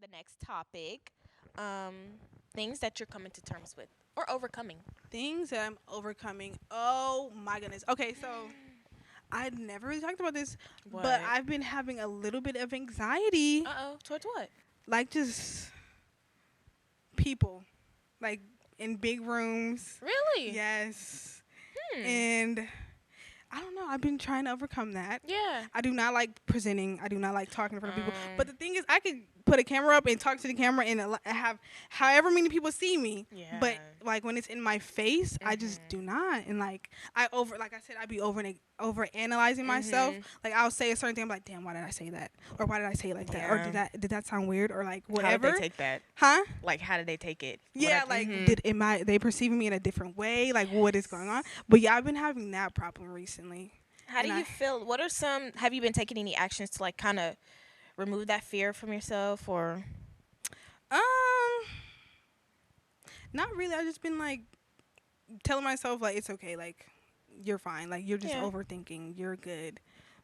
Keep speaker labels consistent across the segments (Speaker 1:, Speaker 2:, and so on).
Speaker 1: the next topic. Um, Things that you're coming to terms with or overcoming.
Speaker 2: Things that I'm overcoming. Oh my goodness. Okay, so I never really talked about this,
Speaker 1: What?
Speaker 2: but I've been having a little bit of anxiety,
Speaker 1: Towards what?
Speaker 2: like just people, like in big rooms.
Speaker 1: Really?
Speaker 2: Yes.
Speaker 1: Hmm.
Speaker 2: And I don't know. I've been trying to overcome that.
Speaker 1: Yeah.
Speaker 2: I do not like presenting. I do not like talking in front of people.
Speaker 1: Um,
Speaker 2: But the thing is, I could put a camera up and talk to the camera and have however many people see me.
Speaker 1: Yeah.
Speaker 2: But like when it's in my face, I just do not. And like like I said, I be over analyzing myself. Like I'll say a certain thing, I'm like, damn, why did I say that? Or why did I say it like that? Or
Speaker 1: Yeah.
Speaker 2: did that sound weird? Or like
Speaker 1: How
Speaker 2: whatever.
Speaker 1: did they take that?
Speaker 2: Huh?
Speaker 1: Like, how did they take it?
Speaker 2: Yeah, they perceiving me in a different way? Like what is going on? But yeah, I've been having that problem recently.
Speaker 1: How do you feel? What are some? Have you been taking any actions to like kind of remove that fear from yourself, or?
Speaker 2: Um, not really. I just been like telling myself like it's okay, like you're fine, like you're just
Speaker 1: Yeah.
Speaker 2: overthinking, you're good.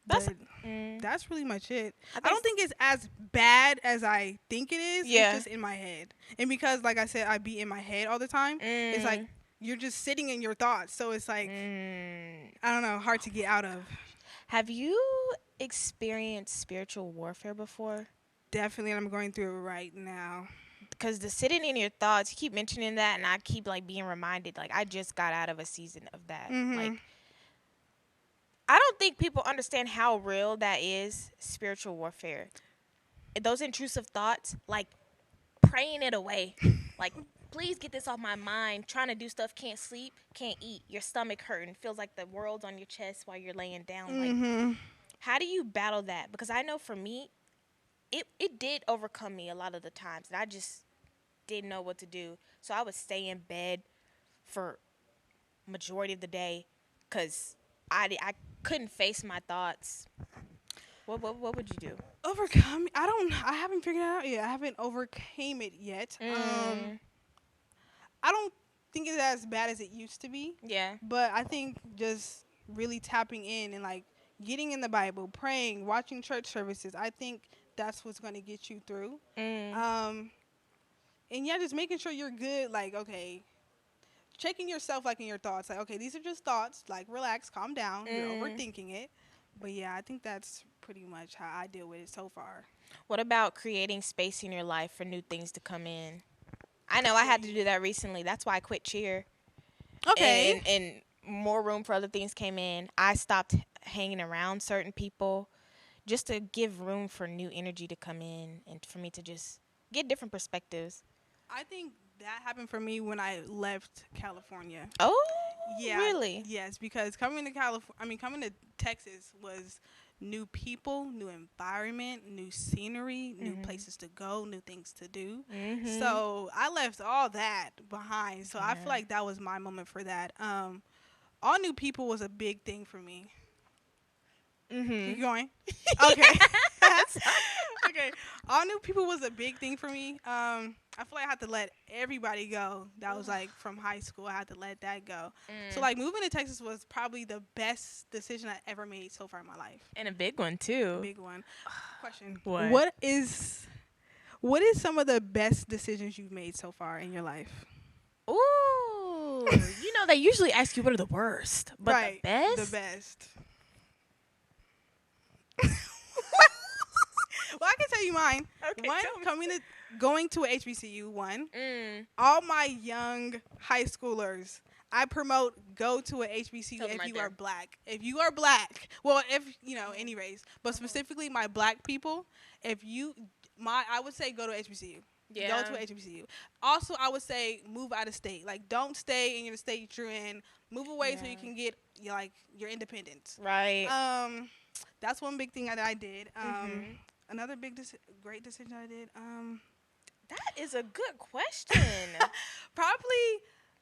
Speaker 1: That's-
Speaker 2: But that's really much it.
Speaker 1: I
Speaker 2: I don't think it's as bad as I think it is.
Speaker 1: Yeah.
Speaker 2: It's just in my head, and because like I said, I be in my head all the time. It's like you're just sitting in your thoughts, so it's like I don't know, hard to get out of.
Speaker 1: Have you experienced spiritual warfare before?
Speaker 2: Definitely, I'm going through it right now.
Speaker 1: Because the sitting in your thoughts, you keep mentioning that, and I keep like being reminded. Like I just got out of a season of that. Like I don't think people understand how real that is. Spiritual warfare. Those intrusive thoughts, like praying it away. Like, please get this off my mind. Trying to do stuff, can't sleep, can't eat. Your stomach hurting, feels like the world's on your chest while you're laying down. Like, how do you battle that? Because I know for me, it did overcome me a lot of the times, and I just didn't know what to do. So I would stay in bed for majority of the day because I couldn't face my thoughts. What would you do?
Speaker 2: Overcome. I haven't figured it out yet. I haven't overcame it yet. I don't think it's as bad as it used to be.
Speaker 1: Yeah.
Speaker 2: But I think just really tapping in and like getting in the Bible, praying, watching church services, I think that's what's going to get you through. And yeah, just making sure you're good. Like, okay, checking yourself like in your thoughts. Like, okay, these are just thoughts. Like, relax, calm down. You're overthinking it. But yeah, I think that's pretty much how I deal with it so far.
Speaker 1: What about creating space in your life for new things to come in? I know I had to do that recently. That's why I quit cheer.
Speaker 2: Okay.
Speaker 1: And more room for other things came in. I stopped hanging around certain people just to give room for new energy to come in and for me to just get different perspectives.
Speaker 2: I think that happened for me when I left California.
Speaker 1: Oh,
Speaker 2: Yeah.
Speaker 1: really?
Speaker 2: Yes, because coming to Texas was new people, new environment, new scenery, new places to go, new things to do. So I left all that behind. So I feel like that was my moment for that. All new people was a big thing for me. Keep going. Okay. Okay. All new people was a big thing for me. I feel like I had to let everybody go. That was like from high school. I had to let that go. So like moving to Texas was probably the best decision I ever made so far in my life.
Speaker 1: And a big one, too.
Speaker 2: Big one. Question.
Speaker 1: What?
Speaker 2: What is some of the best decisions you've made so far in your life?
Speaker 1: Ooh. You know, they usually ask you what are the worst. But
Speaker 2: right.
Speaker 1: the best?
Speaker 2: The best. Well, I can tell you mine.
Speaker 1: Okay,
Speaker 2: One,
Speaker 1: tell me.
Speaker 2: going to a HBCU. One, all my young high schoolers, I promote go to a HBCU
Speaker 1: Tell them
Speaker 2: if
Speaker 1: right
Speaker 2: you
Speaker 1: there.
Speaker 2: are black. If you are black, well, if you know any race, but specifically my black people, I would say go to HBCU.
Speaker 1: Yeah.
Speaker 2: Go to a HBCU. Also, I would say move out of state. Like, don't stay in your state you're in. Move away so you can get your independence.
Speaker 1: Right.
Speaker 2: That's one big thing that I did. Another great decision I did.
Speaker 1: That is a good question.
Speaker 2: Probably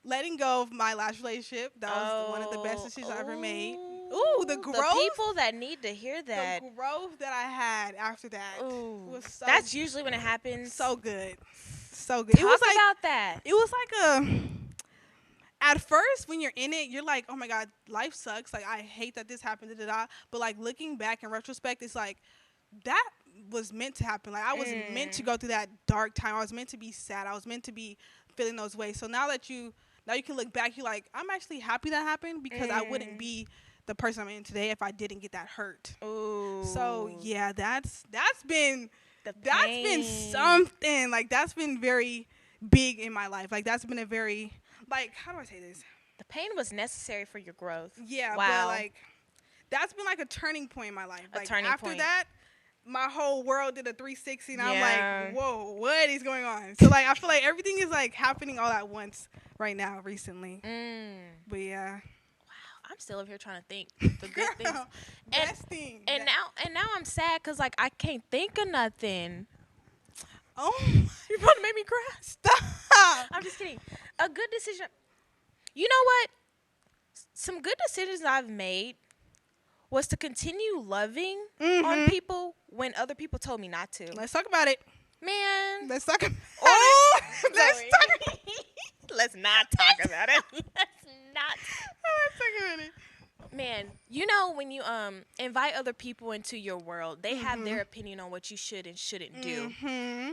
Speaker 2: letting go of my last relationship. That was one of the best decisions I ever made. Ooh, the growth.
Speaker 1: The people that need to hear that.
Speaker 2: The growth that I had after that was so.
Speaker 1: That's usually when it happens.
Speaker 2: So good. So good.
Speaker 1: Talk about that.
Speaker 2: It was like at first, when you're in it, you're like, oh my God, life sucks. Like, I hate that this happened. Da, da, da. But like looking back in retrospect, it's like, that was meant to happen. Like, I was meant to go through that dark time. I was meant to be sad. I was meant to be feeling those ways. So now you can look back, you're like, I'm actually happy that happened, because I wouldn't be the person I'm in today if I didn't get that hurt.
Speaker 1: Ooh.
Speaker 2: So yeah, that's been
Speaker 1: something.
Speaker 2: Like, that's been very big in my life. Like, that's been a very, like, how do I say this?
Speaker 1: The pain was necessary for your growth.
Speaker 2: Yeah,
Speaker 1: wow.
Speaker 2: But like, that's been like a turning point in my life.
Speaker 1: A
Speaker 2: like
Speaker 1: turning
Speaker 2: after
Speaker 1: point.
Speaker 2: that, my whole world did a 360, and I'm
Speaker 1: Yeah.
Speaker 2: like, whoa, what is going on? So like, I feel like everything is like happening all at once right now, recently. But yeah.
Speaker 1: Wow, I'm still up here trying to think the good things.
Speaker 2: Best thing.
Speaker 1: And now I'm sad because like I can't think of nothing.
Speaker 2: Oh,
Speaker 1: you're about to make me cry.
Speaker 2: Stop.
Speaker 1: I'm just kidding. A good decision. You know what? Some good decisions I've made was to continue loving on people when other people told me not to.
Speaker 2: Let's talk about it.
Speaker 1: Man.
Speaker 2: Let's talk about
Speaker 1: it.
Speaker 2: Let's talk about it.
Speaker 1: Let's not talk about it. Let's
Speaker 2: talk about it.
Speaker 1: Man, you know when you invite other people into your world, they have their opinion on what you should and shouldn't do.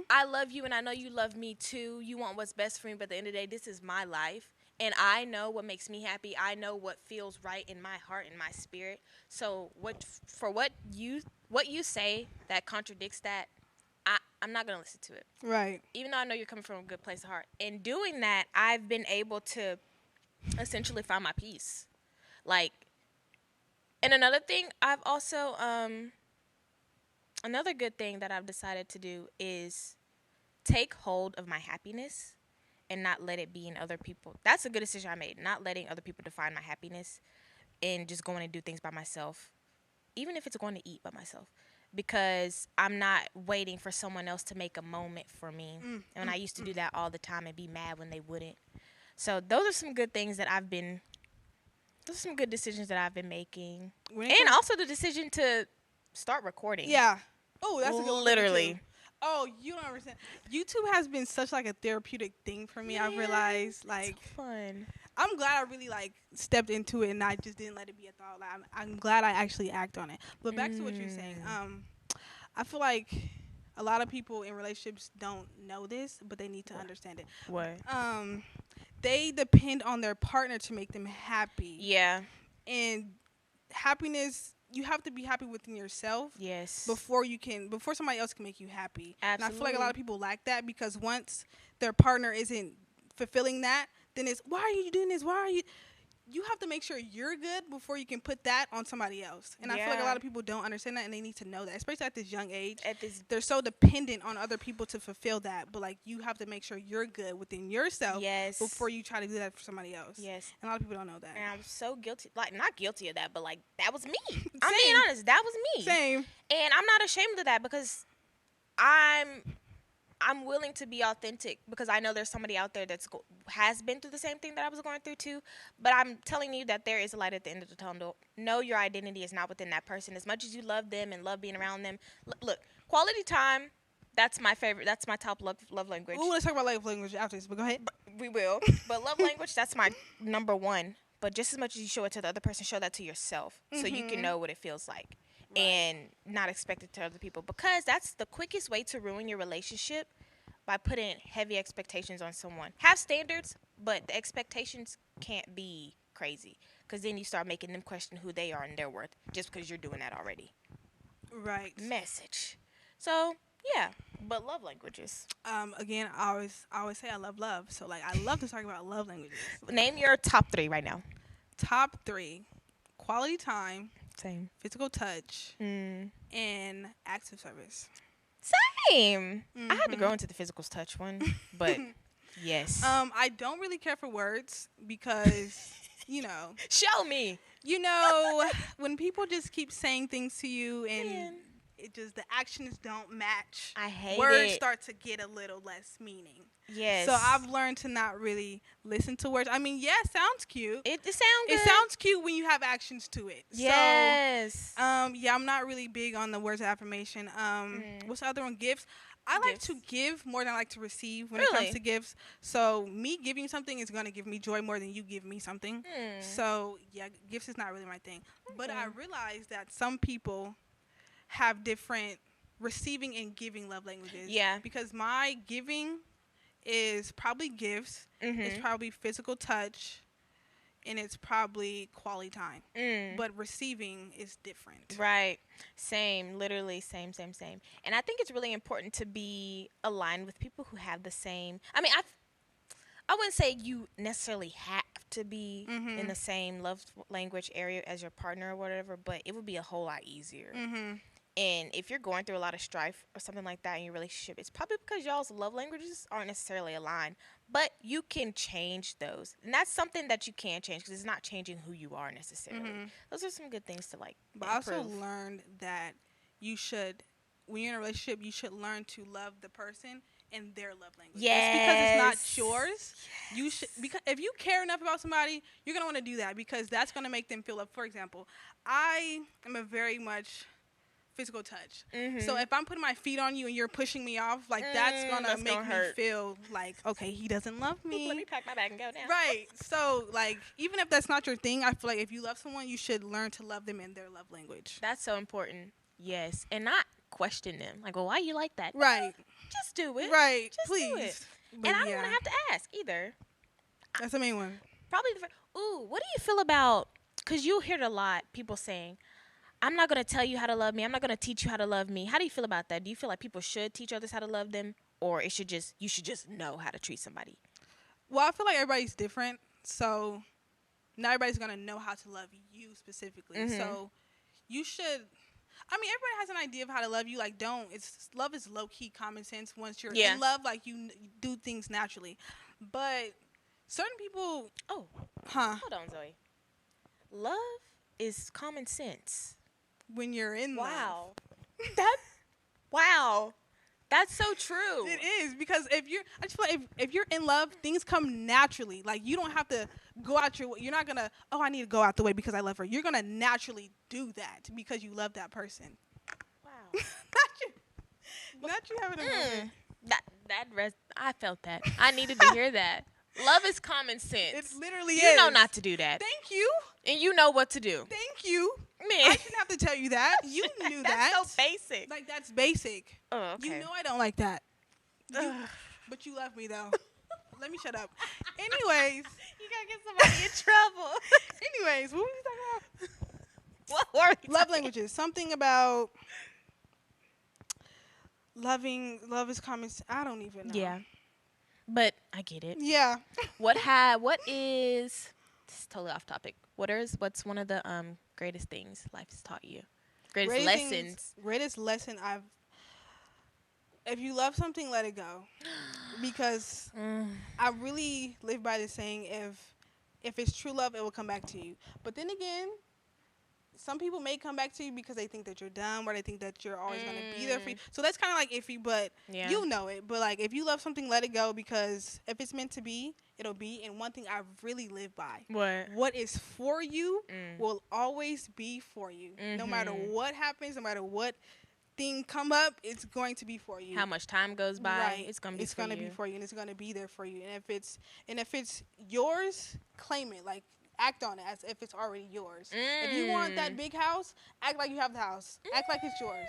Speaker 1: I love you, and I know you love me too. You want what's best for me, but at the end of the day, this is my life. And I know what makes me happy. I know what feels right in my heart and my spirit. So what you say that contradicts that, I'm not going to listen to it.
Speaker 2: Right.
Speaker 1: Even though I know you're coming from a good place of heart. In doing that, I've been able to essentially find my peace. Like, and another thing I've also, another good thing that I've decided to do is take hold of my happiness and not let it be in other people. That's a good decision I made, not letting other people define my happiness and just going to do things by myself, even if it's going to eat by myself, because I'm not waiting for someone else to make a moment for me. And I used to do that all the time and be mad when they wouldn't. So those are some good things that those are some good decisions that I've been making. And also the decision to start recording.
Speaker 2: Yeah. Oh, that's a good one.
Speaker 1: Literally.
Speaker 2: Oh, you don't understand. YouTube has been such like a therapeutic thing for me. Yeah, I've realized, like,
Speaker 1: so fun.
Speaker 2: I'm glad I really like stepped into it and I just didn't let it be a thought. Like, I'm glad I actually act on it. But back to what you're saying. I feel like a lot of people in relationships don't know this, but they need to understand it.
Speaker 1: What?
Speaker 2: They depend on their partner to make them happy.
Speaker 1: Yeah.
Speaker 2: And happiness, you have to be happy within yourself.
Speaker 1: Yes.
Speaker 2: Before somebody else can make you happy.
Speaker 1: Absolutely.
Speaker 2: And I feel like a lot of people lack that, because once their partner isn't fulfilling that, then it's, why are you doing this? You have to make sure you're good before you can put that on somebody else. And I feel like a lot of people don't understand that, and they need to know that, especially at this young age. They're so dependent on other people to fulfill that. But like, you have to make sure you're good within yourself before you try to do that for somebody else.
Speaker 1: Yes.
Speaker 2: And a lot of people don't know that.
Speaker 1: And I'm so guilty. Like, not guilty of that, but like, that was me. I'm being honest. That was me.
Speaker 2: Same.
Speaker 1: And I'm not ashamed of that, because I'm willing to be authentic, because I know there's somebody out there that's has been through the same thing that I was going through too. But I'm telling you that there is a light at the end of the tunnel. Know your identity is not within that person. As much as you love them and love being around them, look, quality time, that's my favorite. That's my top love language.
Speaker 2: Ooh, let's talk about love language after this, but go ahead.
Speaker 1: We will. But love language, that's my number one. But just as much as you show it to the other person, show that to yourself, so you can know what it feels like. Right. And not expect it to other people, because that's the quickest way to ruin your relationship, by putting heavy expectations on someone. Have standards, but the expectations can't be crazy, because then you start making them question who they are and their worth, just because you're doing that already.
Speaker 2: Right.
Speaker 1: Message. So, yeah, but love languages.
Speaker 2: Again, I always say I love love. So, like, I love to talk about love languages.
Speaker 1: Name your top 3 right now.
Speaker 2: Top 3. Quality time.
Speaker 1: Same.
Speaker 2: Physical touch. And acts of service.
Speaker 1: Same. I had to grow into the physical touch one, but yes.
Speaker 2: I don't really care for words, because, you know.
Speaker 1: Show me.
Speaker 2: You know, when people just keep saying things to you and the actions don't match.
Speaker 1: I hate
Speaker 2: words
Speaker 1: it.
Speaker 2: start to get a little less meaning.
Speaker 1: Yes.
Speaker 2: So I've learned to not really listen to words. I mean, yeah, it sounds cute.
Speaker 1: It sounds good.
Speaker 2: It sounds cute when you have actions to it.
Speaker 1: Yes.
Speaker 2: So, I'm not really big on the words of affirmation. What's the other one? Gifts. I like to give more than I like to receive when it comes to gifts. So me giving you something is going to give me joy more than you give me something. So, yeah, gifts is not really my thing. But I realize that some people have different receiving and giving love languages.
Speaker 1: Yeah.
Speaker 2: Because my giving is probably gifts. It's probably physical touch. And it's probably quality time. But receiving is different.
Speaker 1: Right. Same. Literally same. And I think it's really important to be aligned with people who have the same. I mean, I wouldn't say you necessarily have to be in the same love language area as your partner or whatever, but it would be a whole lot easier. And if you're going through a lot of strife or something like that in your relationship, it's probably because y'all's love languages aren't necessarily aligned. But you can change those. And that's something that you can change because it's not changing who you are necessarily. Those are some good things to like
Speaker 2: But I also
Speaker 1: improve.
Speaker 2: learned that you should, when you're in a relationship, you should learn to love the person in their love language.
Speaker 1: Yes.
Speaker 2: Just because it's not yours, you should, because if you care enough about somebody, you're going to want to do that because that's going to make them feel love. For example, I am a very much physical touch. So if I'm putting my feet on you and you're pushing me off, like that's gonna make me feel like, okay, he doesn't love me.
Speaker 1: Let me pack my bag and go now.
Speaker 2: Right. So like, even if that's not your thing, I feel like if you love someone, you should learn to love them in their love language.
Speaker 1: That's so important. Yes. And not question them. Like, well, why you like that?
Speaker 2: Right.
Speaker 1: Just do it.
Speaker 2: Right.
Speaker 1: Just
Speaker 2: Please.
Speaker 1: do it.
Speaker 2: But
Speaker 1: And I don't want to have to ask either.
Speaker 2: That's the main one.
Speaker 1: Probably what do you feel about, because you hear it a lot, people saying, I'm not going to tell you how to love me. I'm not going to teach you how to love me. How do you feel about that? Do you feel like people should teach others how to love them, or you should just know how to treat somebody?
Speaker 2: Well, I feel like everybody's different, so not everybody's going to know how to love you specifically. So you should, I mean, everybody has an idea of how to love you. Like, love is low-key common sense. Once you're in love, like, you do things naturally. But certain people...
Speaker 1: Hold on, Zoe. Love is common sense.
Speaker 2: When you're in love.
Speaker 1: Wow. That's so true.
Speaker 2: It is, because I just feel like if you're in love, things come naturally. Like, you don't have to go out your way. You're not going to, I need to go out the way because I love her. You're going to naturally do that because you love that person.
Speaker 1: Wow.
Speaker 2: not you having a moment.
Speaker 1: I felt that. I needed to hear that. Love is common sense.
Speaker 2: It literally is.
Speaker 1: You know not to do that.
Speaker 2: Thank you.
Speaker 1: And you know what to do.
Speaker 2: Thank you.
Speaker 1: Man.
Speaker 2: I shouldn't have to tell you that. You knew that.
Speaker 1: That's so basic.
Speaker 2: Like, that's basic.
Speaker 1: Oh, okay.
Speaker 2: You know I don't like that. But you love me, though. Let me shut up. Anyways.
Speaker 1: You gotta get somebody in trouble.
Speaker 2: Anyways, what were we talking about?
Speaker 1: What were we
Speaker 2: Love languages. Something about love is common. I don't even know.
Speaker 1: Yeah. But I get it.
Speaker 2: Yeah.
Speaker 1: What is, this is totally off topic. What's one of the greatest things life has taught you? Greatest lessons.
Speaker 2: Greatest lesson if you love something, let it go. Because I really live by the saying, if it's true love, it will come back to you. But then again, some people may come back to you because they think that you're dumb or they think that you're always going to be there for you. So that's kind of like iffy, but you know it. But like, if you love something, let it go, because if it's meant to be, it'll be. And one thing I really live by, what is for you will always be for you. No matter what happens, no matter what thing come up, it's going to be for you.
Speaker 1: How much time goes by, it's going to be for you. It's going to
Speaker 2: be for you, and it's going to be there for you. And if it's yours, claim it. Like, act on it as if it's already yours. If you want that big house, act like you have the house. Act like it's yours.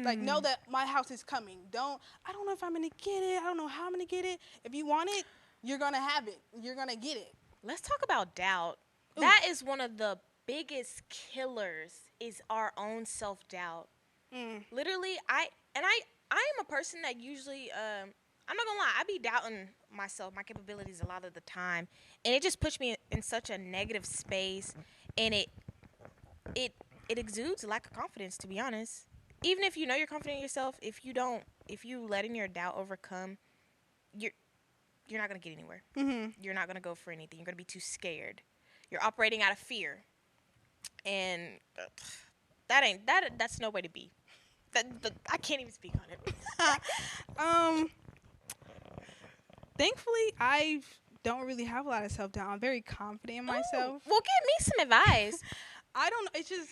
Speaker 2: Like, know that my house is coming. I don't know if I'm going to get it. I don't know how I'm going to get it. If you want it, you're going to have it. You're going to get it.
Speaker 1: Let's talk about doubt. Ooh. That is one of the biggest killers, is our own self-doubt. Literally, I am a person that usually, I'm not gonna lie, I be doubting myself, my capabilities a lot of the time, and it just puts me in such a negative space, and it exudes a lack of confidence, to be honest. Even if you know you're confident in yourself, if you letting your doubt overcome, you're not gonna get anywhere. You're not gonna go for anything. You're gonna be too scared. You're operating out of fear, and that's no way to be. I can't even speak on it.
Speaker 2: Thankfully, I don't really have a lot of self-doubt. I'm very confident in myself.
Speaker 1: Well, give me some advice.
Speaker 2: I don't know. It's just,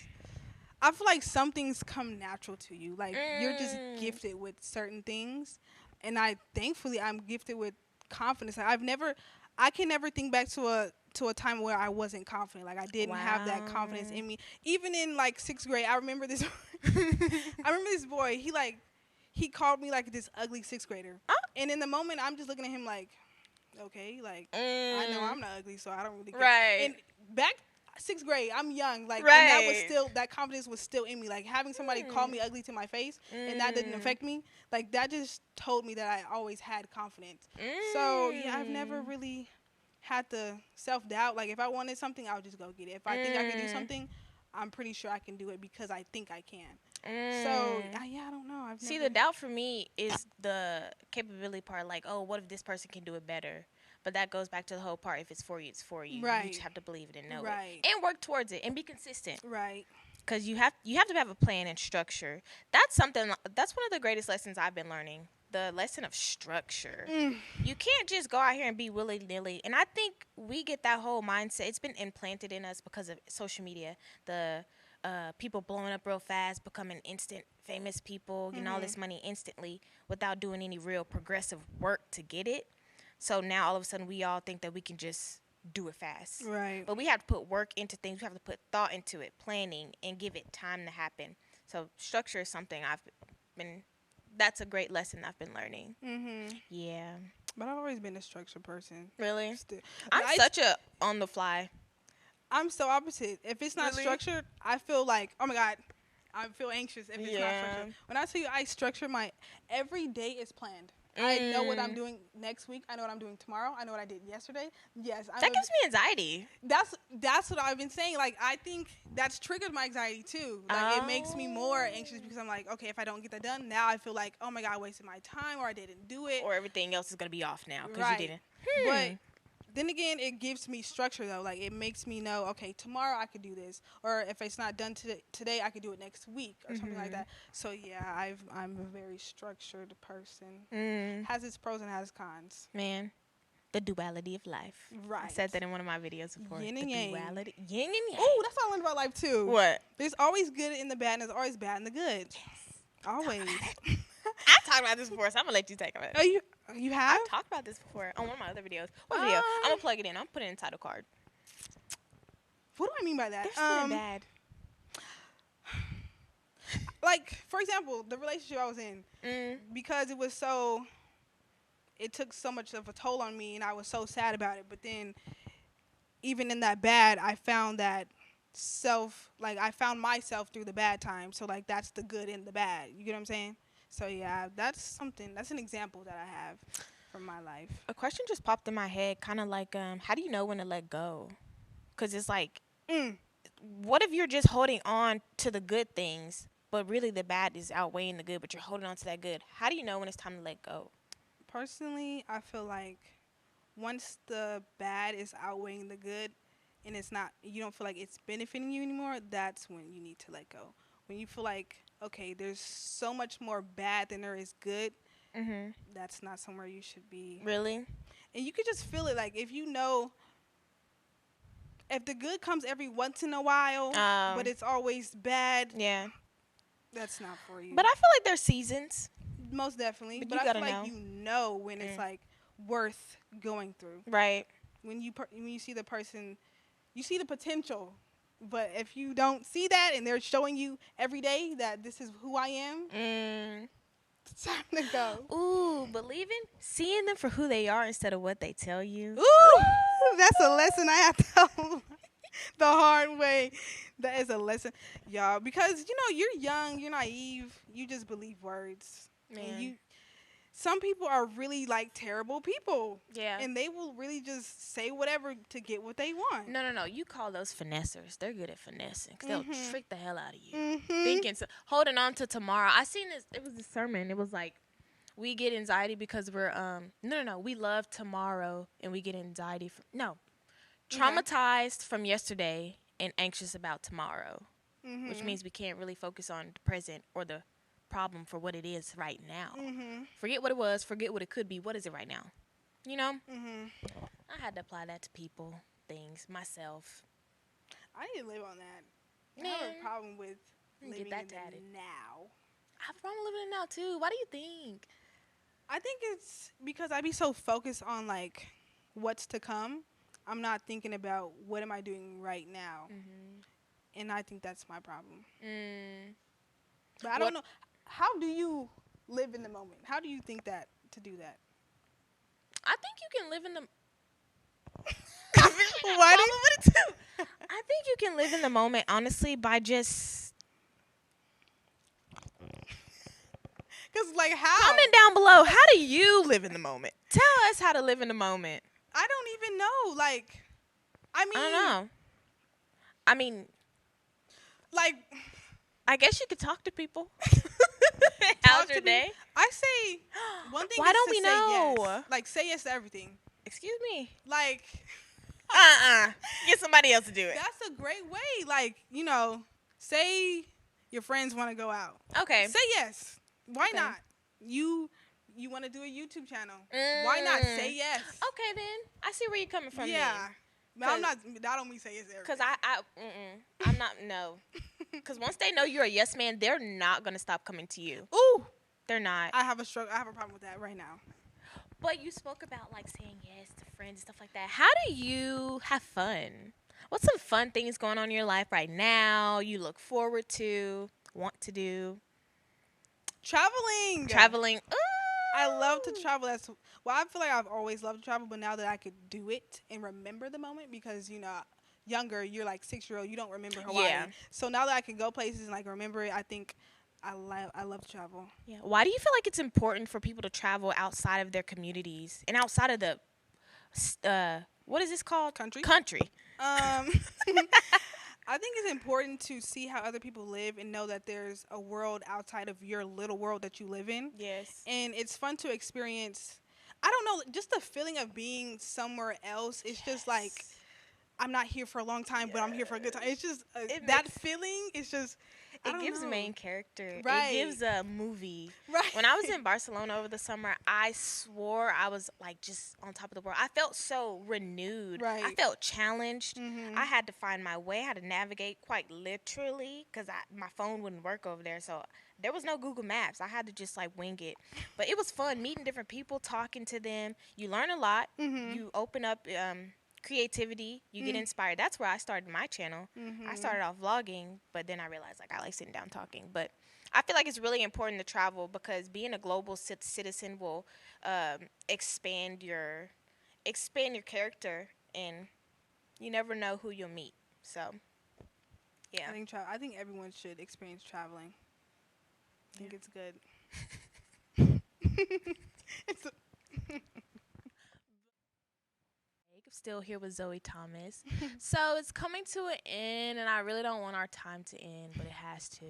Speaker 2: I feel like some things come natural to you. Like, you're just gifted with certain things. And thankfully, I'm gifted with confidence. I can never think back to a time where I wasn't confident. Like, I didn't have that confidence in me. Even in, like, 6th grade, I remember this. I remember this boy. He called me like this ugly sixth grader, and in the moment, I'm just looking at him like, okay, like I know I'm not ugly, so I don't really care.
Speaker 1: Right.
Speaker 2: And back sixth grade, I'm young, like,
Speaker 1: Right.
Speaker 2: and that was still, that confidence was still in me. Like having somebody call me ugly to my face, and that didn't affect me. Like that just told me that I always had confidence. So yeah, I've never really had the self-doubt. Like if I wanted something, I would just go get it. If I think I could do something, I'm pretty sure I can do it because I think I can. So yeah, I don't know.
Speaker 1: See, the doubt for me is the capability part. Like, oh, what if this person can do it better? But that goes back to the whole part. If it's for you, it's for you.
Speaker 2: Right.
Speaker 1: You just have to believe it and know
Speaker 2: Right.
Speaker 1: it, and work towards it, and be consistent.
Speaker 2: Right.
Speaker 1: Because you have to have a plan and structure. That's one of the greatest lessons I've been learning. The lesson of structure. You can't just go out here and be willy-nilly. And I think we get that whole mindset. It's been implanted in us because of social media. The people blowing up real fast, becoming instant famous people, getting all this money instantly without doing any real progressive work to get it. So now all of a sudden we all think that we can just do it fast.
Speaker 2: Right.
Speaker 1: But we have to put work into things. We have to put thought into it, planning, and give it time to happen. So structure is something that's a great lesson I've been learning. Yeah.
Speaker 2: But I've always been a structured person.
Speaker 1: Really?
Speaker 2: Still.
Speaker 1: I'm such a on the fly.
Speaker 2: I'm so opposite. If it's not structured, I feel like, oh my God, I feel anxious if it's not structured. When I tell you I structure every day is planned. I know what I'm doing next week. I know what I'm doing tomorrow. I know what I did yesterday. Yes.
Speaker 1: That gives me anxiety.
Speaker 2: That's what I've been saying. Like, I think that's triggered my anxiety too. Like, it makes me more anxious because I'm like, okay, if I don't get that done, now I feel like, oh my God, I wasted my time, or I didn't do it.
Speaker 1: Or everything else is going to be off now because you didn't.
Speaker 2: But then again, it gives me structure though. Like, it makes me know, okay, tomorrow I could do this, or if it's not done today, I could do it next week or something like that. So yeah, I'm a very structured person. Has its pros and has its cons.
Speaker 1: Man, the duality of life.
Speaker 2: Right.
Speaker 1: I said that in one of my videos before.
Speaker 2: Yin and yang.
Speaker 1: Duality. Yin and yang.
Speaker 2: Oh, that's what I learned about life too.
Speaker 1: What?
Speaker 2: There's always good in the bad, and there's always bad in the good.
Speaker 1: Yes.
Speaker 2: Always.
Speaker 1: I've talked about this before, so I'm gonna let you take it.
Speaker 2: Oh, you have?
Speaker 1: I've talked about this before on one of my other videos. What video? I'm gonna plug it in. I'm putting it in the title card.
Speaker 2: What do I mean by that?
Speaker 1: There's good and bad.
Speaker 2: Like, for example, the relationship I was in, because it took so much of a toll on me, and I was so sad about it. But then, even in that bad, I found that I found myself through the bad times. So, like, that's the good in the bad. You get what I'm saying? So, yeah, that's an example that I have from my life.
Speaker 1: A question just popped in my head, kind of like, how do you know when to let go? Because it's like, what if you're just holding on to the good things, but really the bad is outweighing the good, but you're holding on to that good? How do you know when it's time to let go?
Speaker 2: Personally, I feel like once the bad is outweighing the good, and you don't feel like it's benefiting you anymore, that's when you need to let go. When you feel like, okay, there's so much more bad than there is good, that's not somewhere you should be.
Speaker 1: Really?
Speaker 2: And you could just feel it. Like, if you know, if the good comes every once in a while, but it's always bad, that's not for you.
Speaker 1: But I feel like there's seasons.
Speaker 2: Most definitely.
Speaker 1: But
Speaker 2: I feel like you know when it's, like, worth going through.
Speaker 1: Right.
Speaker 2: When you see the person, you see the potential. But if you don't see that and they're showing you every day that this is who I am, it's time to go.
Speaker 1: Ooh, seeing them for who they are instead of what they tell you.
Speaker 2: Ooh, that's a lesson I have to learn the hard way. That is a lesson, y'all. Because, you're young, you're naive, you just believe words.
Speaker 1: Man.
Speaker 2: And some people are really, like, terrible people.
Speaker 1: Yeah.
Speaker 2: And they will really just say whatever to get what they want.
Speaker 1: No. You call those finessers. They're good at finessing because they'll trick the hell out of you. Holding on to tomorrow. I seen this. It was a sermon. It was like, we get anxiety because we're, we love tomorrow and we get anxiety traumatized from yesterday and anxious about tomorrow, which means we can't really focus on the present or the problem for what it is right now. Forget what it was, forget what it could be. What is it right now? I had to apply that to people, things, myself.
Speaker 2: I need to live on that.
Speaker 1: Man,
Speaker 2: I have a problem with living
Speaker 1: that
Speaker 2: in
Speaker 1: tatted.
Speaker 2: the now.
Speaker 1: I have a problem living in now too. Why do you think?
Speaker 2: I think it's because I be so focused on, like, what's to come. I'm not thinking about what am I doing right now. And I think that's my problem. But I don't know. How do you live in the moment? How do you think that to do that?
Speaker 1: I think you can live in the.
Speaker 2: Why do you?
Speaker 1: I think you can live in the moment, honestly, by just.
Speaker 2: Because, like, how?
Speaker 1: Comment down below. How do you live in the moment? Tell us how to live in the moment.
Speaker 2: I don't even know. Like, I
Speaker 1: don't know. I mean,
Speaker 2: like,
Speaker 1: I guess you could talk to people. How's your day?
Speaker 2: I say one thing.
Speaker 1: Why
Speaker 2: is
Speaker 1: don't
Speaker 2: to
Speaker 1: we
Speaker 2: say
Speaker 1: know?
Speaker 2: Yes. Like, say yes to everything.
Speaker 1: Excuse me.
Speaker 2: Like,
Speaker 1: get somebody else to do it.
Speaker 2: That's a great way. Like, you know, say your friends want to go out.
Speaker 1: Okay.
Speaker 2: Say yes. Why not? You want to do a YouTube channel. Why not? Say yes.
Speaker 1: Okay, then. I see where you're coming from.
Speaker 2: Yeah. But I'm not. I don't mean say yes to everything.
Speaker 1: Because I'm not. No. Because once they know you're a yes man, they're not gonna stop coming to you.
Speaker 2: Ooh.
Speaker 1: They're not.
Speaker 2: I have a problem with that right now.
Speaker 1: But you spoke about like saying yes to friends and stuff like that. How do you have fun? What's some fun things going on in your life right now? You look forward to, want to do? Traveling. Ooh.
Speaker 2: I love to travel. I feel like I've always loved to travel, but now that I could do it and remember the moment, because younger, you're like 6-year-old, you don't remember Hawaii. Yeah. So now that I can go places and like remember it, I think I love to travel.
Speaker 1: Yeah. Why do you feel like it's important for people to travel outside of their communities and outside of the what is this called?
Speaker 2: Country. I think it's important to see how other people live and know that there's a world outside of your little world that you live in.
Speaker 1: Yes.
Speaker 2: And it's fun to experience. I don't know, just the feeling of being somewhere else. It's just like, I'm not here for a long time, but I'm here for a good time. It's just that feeling. It's just.
Speaker 1: It gives a main character.
Speaker 2: Right.
Speaker 1: It gives a movie.
Speaker 2: Right.
Speaker 1: When I was in Barcelona over the summer, I swore I was like just on top of the world. I felt so renewed.
Speaker 2: Right.
Speaker 1: I felt challenged.
Speaker 2: Mm-hmm.
Speaker 1: I had to find my way. I had to navigate quite literally because my phone wouldn't work over there. So there was no Google Maps. I had to just like wing it. But it was fun meeting different people, talking to them. You learn a lot.
Speaker 2: Mm-hmm.
Speaker 1: You open up creativity, you get inspired. That's where I started my channel. I started off vlogging, but then I realized like I like sitting down talking. But I feel like it's really important to travel because being a global citizen will expand your character, and you never know who you'll meet. So yeah,
Speaker 2: I think everyone should experience traveling. I think it's good.
Speaker 1: Still here with Zoe Thomas. So it's coming to an end, and I really don't want our time to end, but it has to.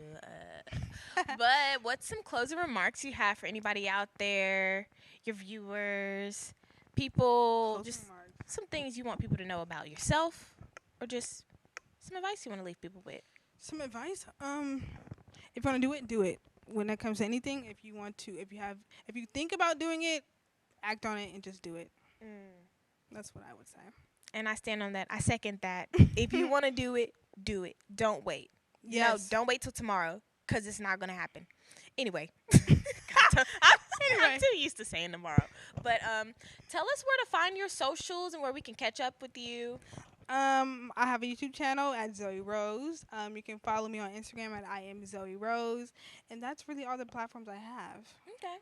Speaker 1: But what's some closing remarks you have for anybody out there, your viewers, people, some things you want people to know about yourself, or just some advice you want to leave people with?
Speaker 2: Some advice? If you want to do it. When it comes to anything, if you think about doing it, act on it and just do it. That's what I would say.
Speaker 1: And I stand on that. I second that. If you want to do it, do it. Don't wait.
Speaker 2: Yes.
Speaker 1: No, don't wait till tomorrow because it's not going to happen. Anyway. I'm too used to saying tomorrow. But tell us where to find your socials and where we can catch up with you.
Speaker 2: I have a YouTube channel at Zoe Rose. You can follow me on Instagram at I am Zoe Rose. And that's really all the platforms I have.
Speaker 1: Okay.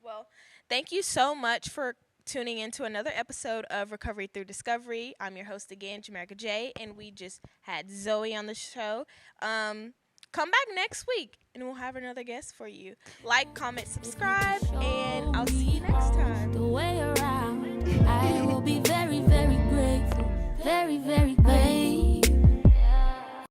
Speaker 1: Well, thank you so much for tuning into another episode of Recovery Through Discovery. I'm your host again, Jamaica J, and we just had Zoe on the show. Come back next week, and we'll have another guest for you. Like, comment, subscribe, and I'll see you next time.
Speaker 3: The way around, I will be very, very grateful. Very, very grateful.